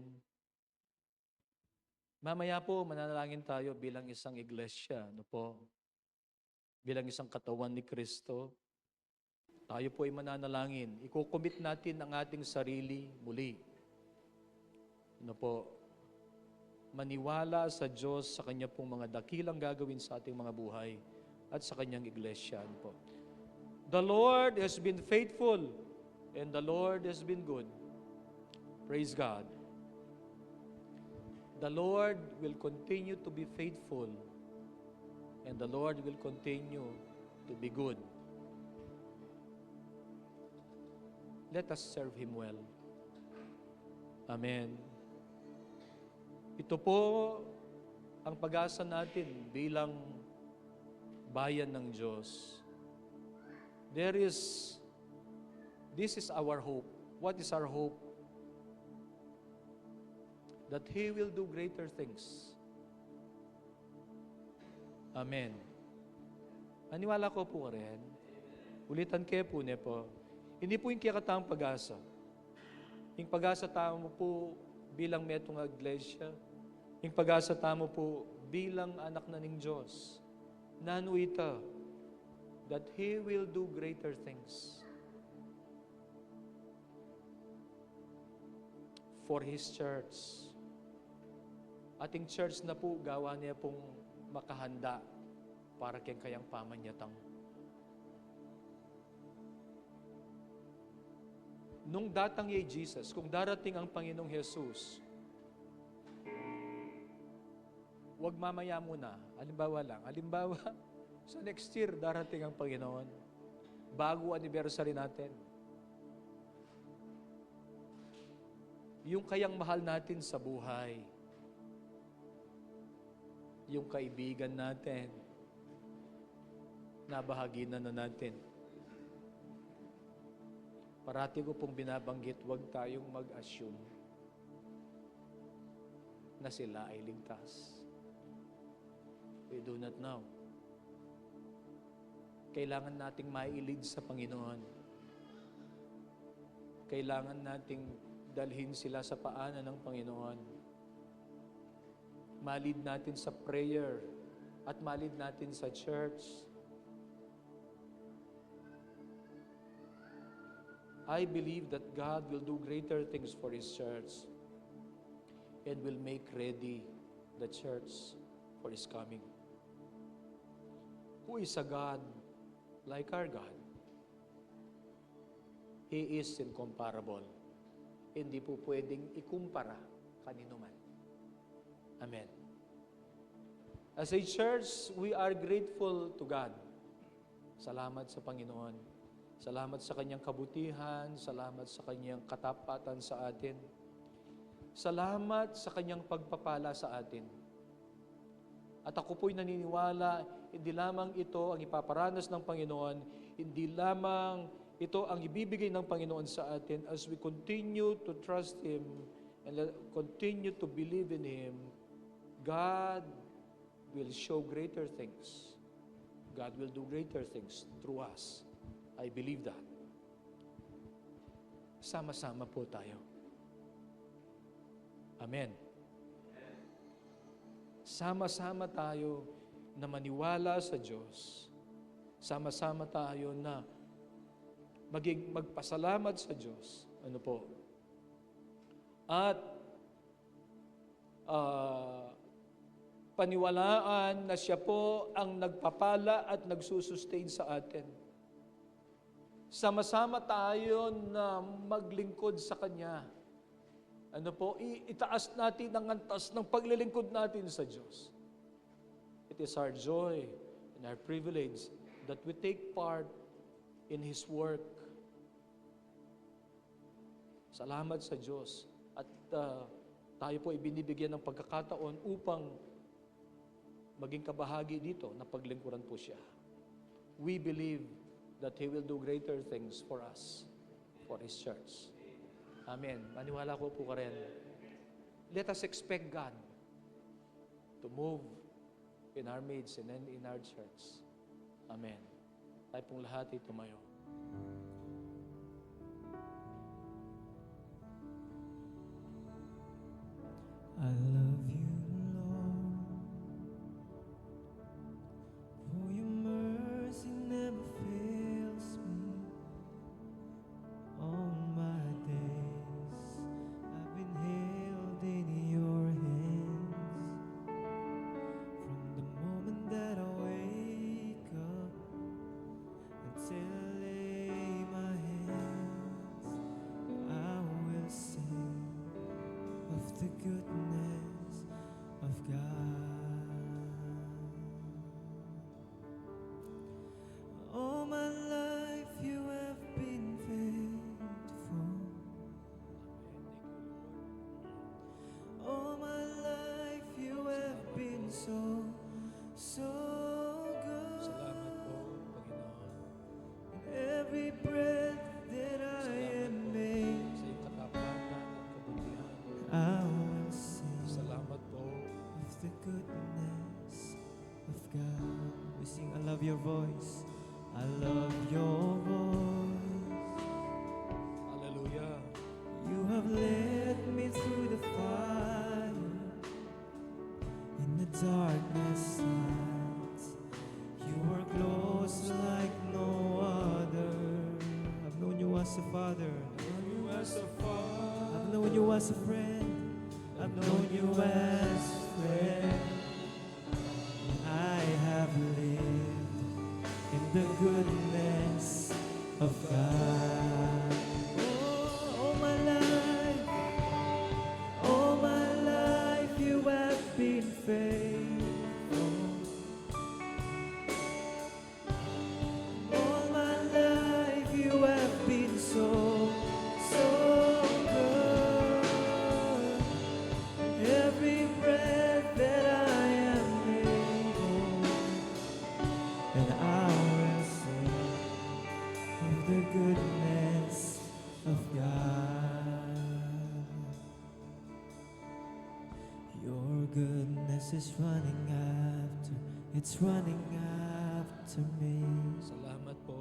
Mamaya po, mananalangin tayo bilang isang iglesia. Ano po? Bilang isang katawan ni Kristo. Tayo po ay mananalangin. Iko-commit natin ang ating sarili muli. Ano po? Maniwala sa Diyos sa Kanya pong mga dakilang gagawin sa ating mga buhay at sa Kanyang iglesia. Ano po? The Lord has been faithful and the Lord has been good. Praise God. The Lord will continue to be faithful and the Lord will continue to be good. Let us serve Him well. Amen. Ito po ang pag-asa natin bilang bayan ng Diyos. This is our hope. What is our hope? That He will do greater things. Amen. Aniwala ko po rin. Ulitan kayo po niya po. Hindi po yung kiyakataang pag-asa. Yung pag-asa tamo po bilang metong iglesia. Yung pag-asa tamo po bilang anak na ng Diyos. Nanuita that He will do greater things for His church. Ating church na po, gawa niya pong makahanda para kayang pamanyatang. Nung datang yay Jesus, kung darating ang Panginoong Jesus, huwag mamaya muna. Halimbawa lang. Halimbawa, sa next year, darating ang Panginoon. Bago anniversary natin. Yung kayang mahal natin sa buhay. Yung kaibigan natin. Nabahaginan na natin. Parati ko pong binabanggit, huwag tayong mag-assume na sila ay ligtas. We do not know. Kailangan nating mailid sa Panginoon. Kailangan nating dalhin sila sa paanan ng Panginoon. Malid natin sa prayer at malid natin sa church. I believe that God will do greater things for His church and will make ready the church for His coming. Who is a God like our God? He is incomparable. Hindi po pwedeng ikumpara kanino man. Amen. As a church, we are grateful to God. Salamat sa Panginoon. Salamat sa Kanyang kabutihan, salamat sa Kanyang katapatan sa atin. Salamat sa Kanyang pagpapala sa atin. At ako po'y naniniwala, hindi lamang ito ang ipaparanas ng Panginoon, hindi lamang ito ang ibibigay ng Panginoon sa atin as we continue to trust Him and continue to believe in Him, God will show greater things. God will do greater things through us. I believe that. Sama-sama po tayo. Amen. Sama-sama tayo na maniwala sa Diyos. Sama-sama tayo na magpasalamat sa Diyos. Ano po? At paniwalaan na siya po ang nagpapala at nagsusustain sa atin. Sama-sama tayo na maglingkod sa Kanya. Ano po? Itaas natin ang antas ng paglilingkod natin sa Diyos. It is our joy and our privilege that we take part in His work. Salamat sa Diyos. At tayo po ibinibigyan ng pagkakataon upang maging kabahagi dito na paglingkuran po siya. We believe that He will do greater things for us, for His church. Amen. Maniwala ko po ka rin. Let us expect God to move in our midst and in our church. Amen. Tayo pong lahat ay tumayo. I love you, Lord, for your mercy never fails me. All my days I've been held in your hands. From the moment that I wake up until I lay my hands, I will sing of the goodness of God. All my life you have been faithful. All my life you have been so, so good. Salamat po, Panginoon. Every breath that I am made, Sa iyong katapatan at kabutihan. I will sing Salamat po. of the goodness of God. We sing, I love your voice. I love your voice. Hallelujah. You have led me through the fire in the darkness night. You are close like no other. I've known you as a father. I've known you as a friend. I've known you as a friend. I have lived in the goodness of God. All my life you have been faithful. All my life you have been so, so good. Every breath that I am able, and I will sing of the goodness of God. Your goodness is running after, it's running after me. Salamat po,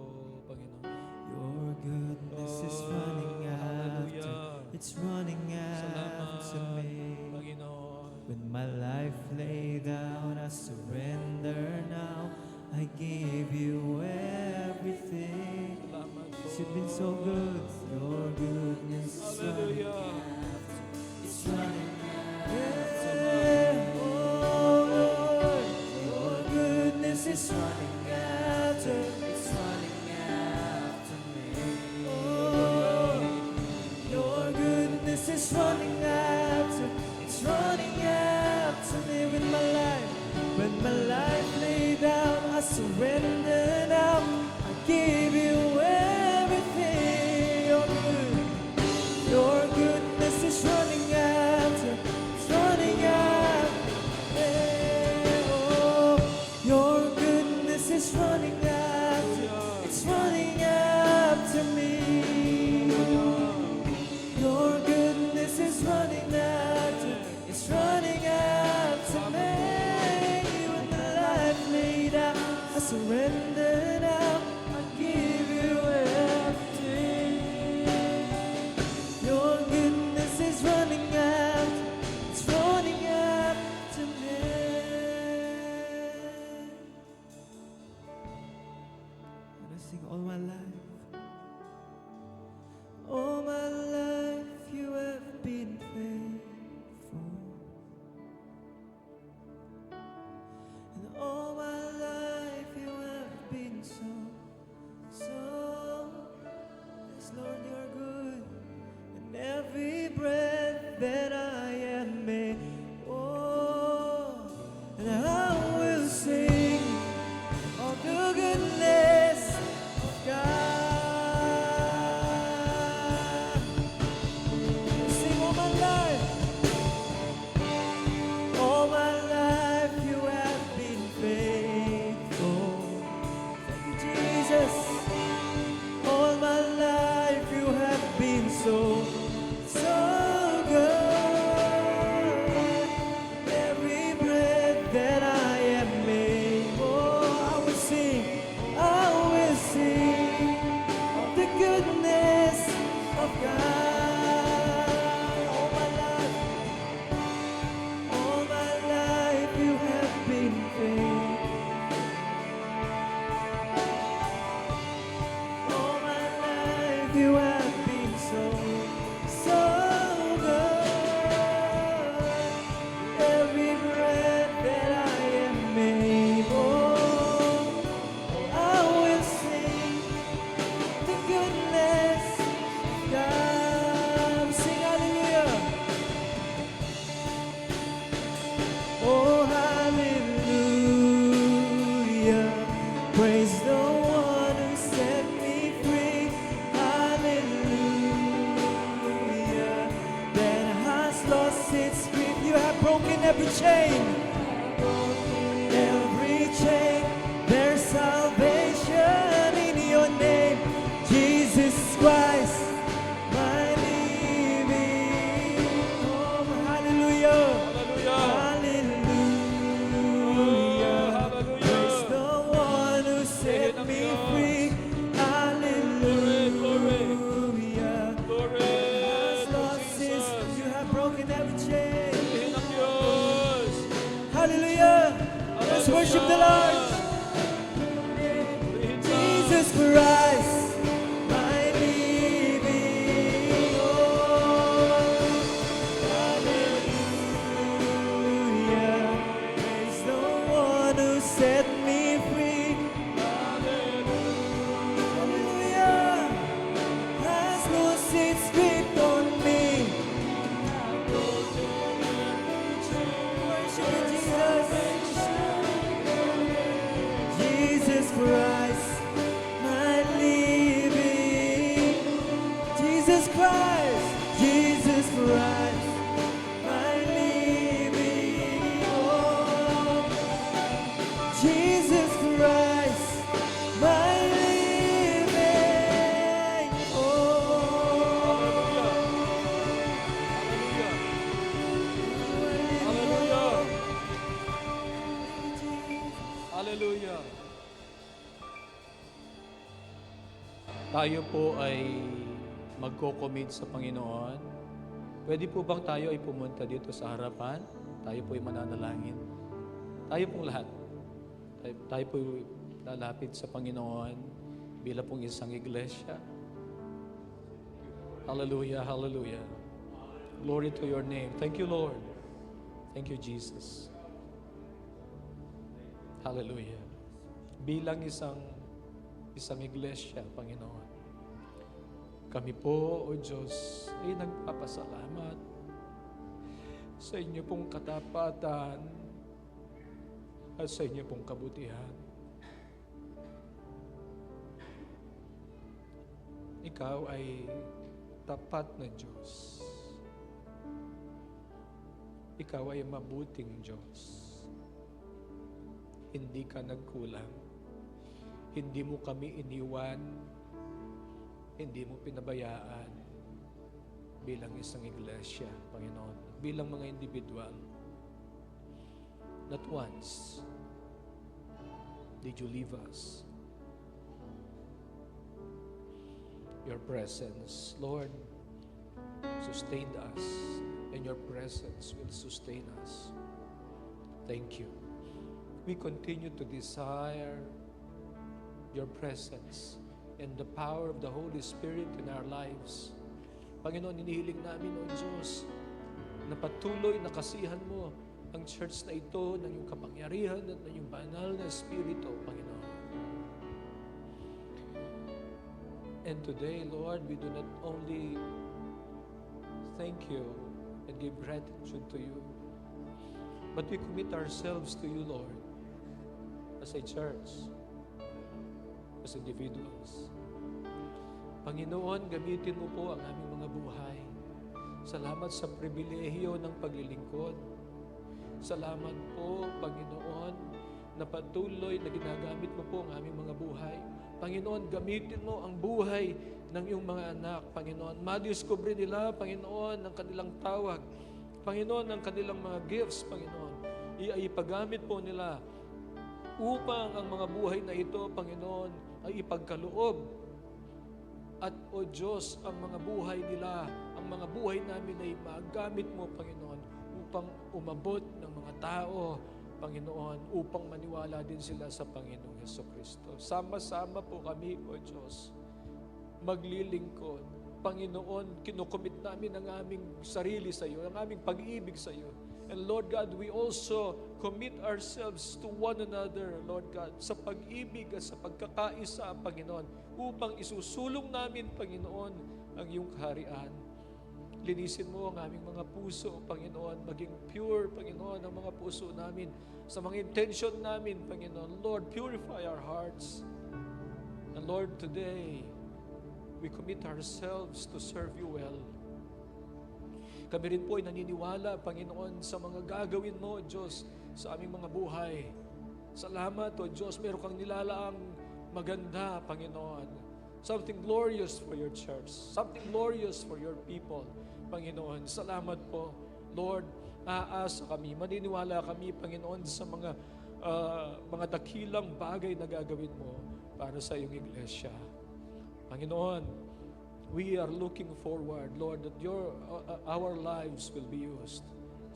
Panginoon. Your goodness is running after, Hallelujah. it's running Salamat, after me. Panginoon. When my life lay down, I surrender now. I give you everything. Salamat po. 'Cause you've been so good. Your goodness is running. Hallelujah. It's running. Yeah, oh Lord, your goodness is running after. It's running after me. Oh, your goodness is running after. It's running after me. When my life lay down, I surrender now. I give you everything. Your goodness is running after. It's running after. Oh, your goodness is sing all my life. All my life you have been faithful. And all my life you have been so, yes, Lord, you're good. And every breath that I am made, oh, and I will sing of the goodness of God. Sing all my life you have been faithful. Thank you, Jesus. All my life you have been so, so good. Every breath that I am made, oh, I will sing of the goodness of God. All my life you have been faithful. All my life you have been so, so good. Every breath that I am made, oh, I will sing the goodness of God. Sing hallelujah. Oh, hallelujah. Praise the one who set me free. Hallelujah. That has lost its grip. You have broken every chain. Every chain. There's salvation in your name, Jesus Christ, my living hope. Hallelujah. Hallelujah. Praise the one who set me free. Hallelujah. Has lost his, you have broken every chain. Hallelujah. Let's worship the Lord. Jesus Christ, my living hope. Hallelujah. Praise the one who set me free. Hallelujah. Has lost its grip on me. Worship you, Jesus. Jesus Christ, my living. Jesus Christ, Jesus Christ, my living hope. Jesus Christ, my living hope. Hallelujah. Tayo po ay magko-commit sa Panginoon. Pwede po bang tayo ay pumunta dito sa harapan? Tayo po ay mananalangin. Tayo pong lahat. Tayo po ay lalapit sa Panginoon bilang pong isang iglesia. Hallelujah, hallelujah. Glory to your name. Thank you, Lord. Thank you, Jesus. Hallelujah. Bilang isang iglesia, Panginoon, kami po, O Diyos, ay nagpapasalamat sa inyo pong katapatan at sa inyo pong kabutihan. Ikaw ay tapat na Diyos. Ikaw ay mabuting Diyos. Hindi ka nagkulang. Hindi mo kami iniwan. Hindi mo pinabayaan bilang isang iglesia, Panginoon. Bilang mga individual. Not once did you leave us. Your presence, Lord, sustained us, and your presence will sustain us. Thank you. We continue to desire your presence and the power of the Holy Spirit in our lives. Panginoon, inihiling namin, O Diyos, na patuloy na kasihan mo ang church na ito ng iyong kapangyarihan at ng iyong banal na Espiritu, Panginoon. And today, Lord, we do not only thank you and give gratitude to you, but we commit ourselves to you, Lord, as a church, as individuals. Panginoon, gamitin mo po ang aming mga buhay. Salamat sa pribilehiyo ng paglilingkod. Salamat po, Panginoon, na patuloy na ginagamit mo po ang aming mga buhay. Panginoon, gamitin mo ang buhay ng iyong mga anak, Panginoon. Madiscover nila, Panginoon, ang kanilang tawag. Panginoon, ang kanilang mga gifts, Panginoon. Ipagamit po nila upang ang mga buhay na ito, Panginoon, ay ipagkaloob. At, O Diyos, ang mga buhay nila, ang mga buhay namin ay magamit mo, Panginoon, upang umabot ng mga tao, Panginoon, upang maniwala din sila sa Panginoong Jesucristo. Sama-sama po kami, O Diyos, maglilingkod. Panginoon, kinukomit namin ang aming sarili sa iyo, ang aming pag-ibig sa iyo. And Lord God, we also commit ourselves to one another, Lord God, sa pag-ibig at sa pagkakaisa, Panginoon, upang isusulong namin, Panginoon, ang iyong kaharian. Linisin mo ang aming mga puso, Panginoon, maging pure, Panginoon, ang mga puso namin, sa mga intention namin, Panginoon. Lord, purify our hearts. And Lord, today, we commit ourselves to serve you well. Kami rin po ay naniniwala, Panginoon, sa mga gagawin mo, Diyos, sa aming mga buhay. Salamat, O Diyos, meron kang nilalaang maganda, Panginoon. Something glorious for your church. Something glorious for your people, Panginoon. Salamat po, Lord. Aasa kami, maniniwala kami, Panginoon, sa mga dakilang bagay na gagawin mo para sa iyong iglesia. Panginoon, we are looking forward, Lord, that our lives will be used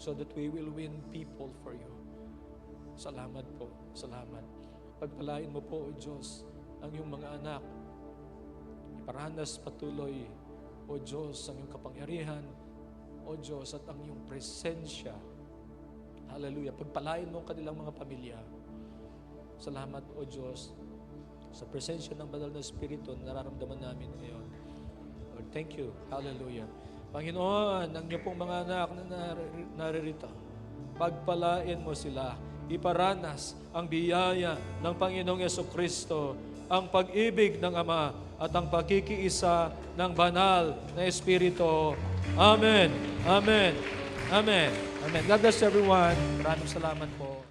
so that we will win people for you. Salamat po, salamat. Pagpalain mo po, O Diyos, ang iyong mga anak. Iparanas patuloy, O Diyos, ang iyong kapangyarihan, O Diyos, at ang iyong presensya. Hallelujah. Pagpalain mo ang kanilang mga pamilya. Salamat, O Diyos, sa presensya ng banal na Espiritu na nararamdaman namin ngayon. Lord, thank you. Hallelujah. Panginoon, ang iyong pong mga anak na naririto, pagpalain mo sila. Iparanas ang biyaya ng Panginoong Jesucristo, ang pag-ibig ng Ama at ang pagkikiisa ng banal na Espiritu. Amen. Amen. Amen. Amen. God bless everyone. Maraming salamat po.